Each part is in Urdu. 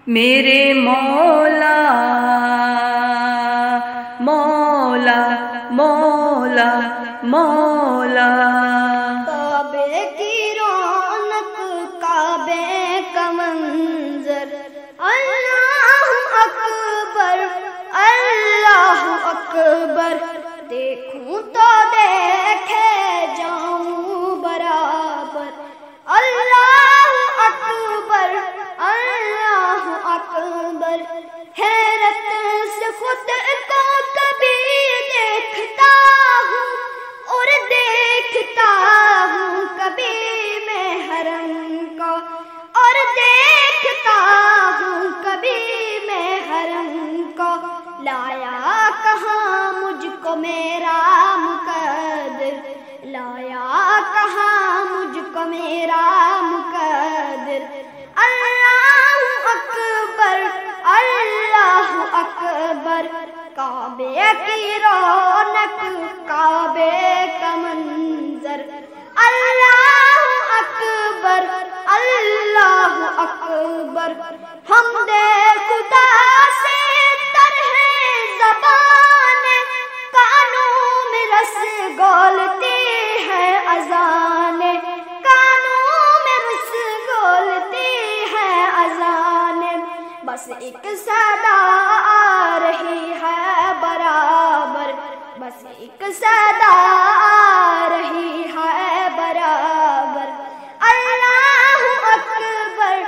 میرے مولا مولا مولا مولا، کعبے کی رونق کعبے کا منظر، اللہ اکبر اللہ اکبر، دیکھوں تو دیکھے جاؤں برابر، اللہ اکبر اللہ اکبر، حیرت سے خود کو کبھی دیکھتا ہوں اور دیکھتا ہوں کبھی میں حرم کو، اور دیکھتا ہوں کبھی میں حرم کو، لایا کہاں مجھ کو میرا مقدر، لایا کہاں مجھ کو میرا مقدر، اللہ اکبر اللہ اکبر، کعبے کی رونق کعبے کا منظر، اللہ اکبر اللہ اکبر، حمد خدا سے تر ہے زبان، کانوں میں رس گولتی ہے اذان، کانوں میں رس گولتی ہے اذان، بس ایک صدا آ رہی ہے برابر، بس ایک صدا آ رہی ہے برابر، اللہ اکبر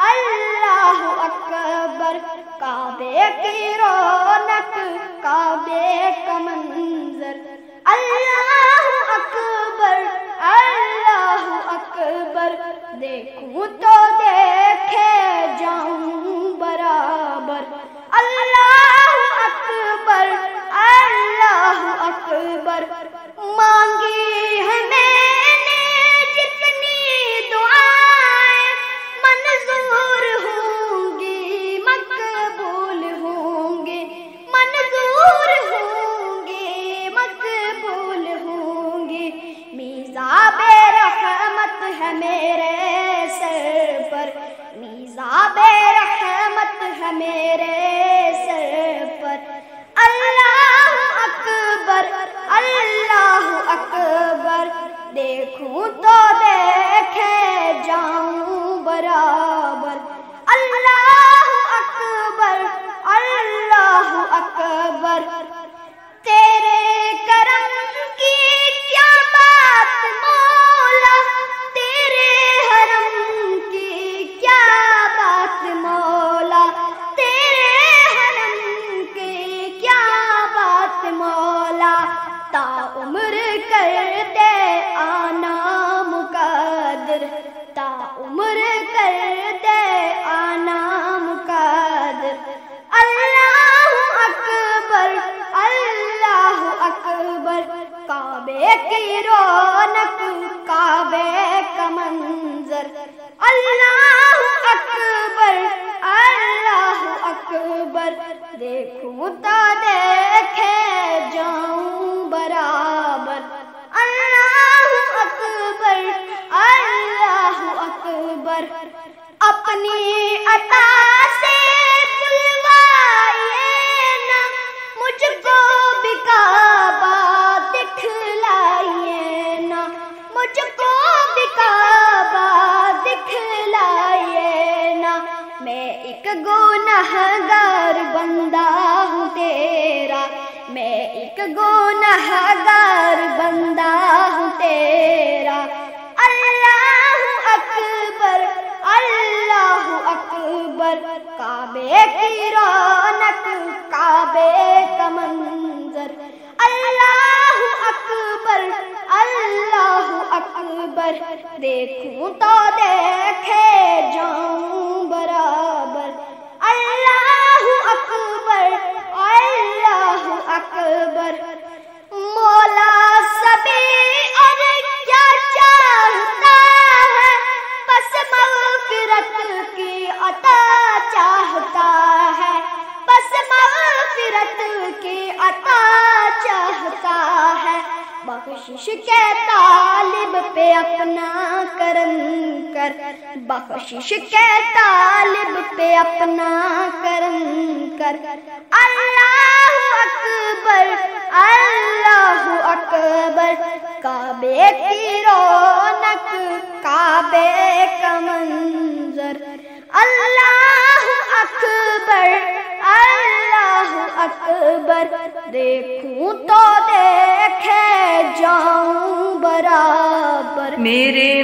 اللہ اکبر، کعبے کی رونق کعبے کا منظر، اللہ اکبر اللہ اکبر، دیکھوں تو دیکھے جاؤں برابر، اللہ اکبر اللہ اکبر، مانگی ہے میں نے جتنی دعائیں، منظور ہوں گی مقبول ہوں گی، منظور ہوں گی مقبول ہوں گی، میزاب رحمت ہے میرے سر پر، میزاب رحمت ہے میرے سر پر، اللہ اکبر اللہ اکبر، دیکھوں تو دیکھے جاؤں برابر، اللہ اکبر اللہ اکبر، تیرے کرم کی کیا بات مولا، تیرے حرم کی کیا بات مولا، تیرے حرم کی کیا بات مولا، تا عمر کرتے آنا مقدر، تا عمر کرتے آنا مقدر، اللہ اکبر اللہ اکبر، کعبے کی رونق کعبے کا منظر، اللہ اکبر اللہ اکبر، دیکھوں تو دیکھے جاؤں برابر، اللہ اکبر اللہ اکبر، اپنی عطا سے بلوائیے نا مجھ کو بھی کعبہ دکھلائیے نا، مجھ کو بھی کعبہ دکھلائیے نا، میں ایک گنہگار بندہ ہوں تیرا، میں ایک گنہگار بندہ ہوں تیرا، اللہ اکبر اللہ اکبر، کعبے کی رونق کعبے کا منظر، اللہ اکبر اللہ اکبر، دیکھوں تو دیکھے جاؤں برابر، اللہ اکبر اللہ اکبر، مولا سبھی اور کیا چاہتا ہے، بس مغفرت کی عطا چاہتا ہے، بس مغفرت کی عطا چاہتا ہے، بخش بخشش کے طالب پہ اپنا کرم کر، بخشش کے طالب پہ اپنا کرم کر۔ اللہ اکبر اللہ اکبر، کعبے کی رونق کعبے کا منظر۔ اللہ اکبر اللہ اکبر، دیکھوں تو دیکھے جاؤں برابر۔ میرے